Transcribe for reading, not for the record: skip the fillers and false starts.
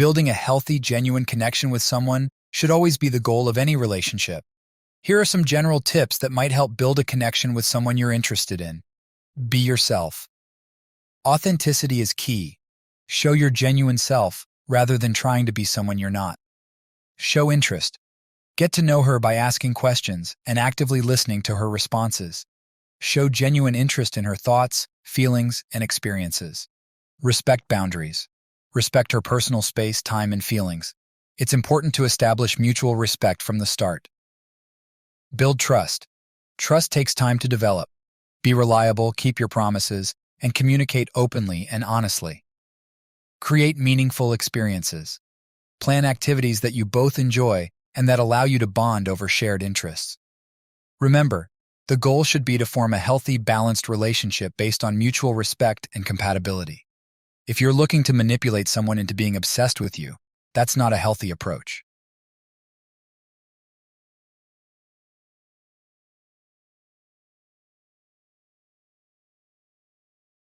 Building a healthy, genuine connection with someone should always be the goal of any relationship. Here are some general tips that might help build a connection with someone you're interested in. Be yourself. Authenticity is key. Show your genuine self rather than trying to be someone you're not. Show interest. Get to know her by asking questions and actively listening to her responses. Show genuine interest in her thoughts, feelings, and experiences. Respect boundaries. Respect her personal space, time, and feelings. It's important to establish mutual respect from the start. Build trust. Trust takes time to develop. Be reliable, keep your promises, and communicate openly and honestly. Create meaningful experiences. Plan activities that you both enjoy and that allow you to bond over shared interests. Remember, the goal should be to form a healthy, balanced relationship based on mutual respect and compatibility. If you're looking to manipulate someone into being obsessed with you, that's not a healthy approach.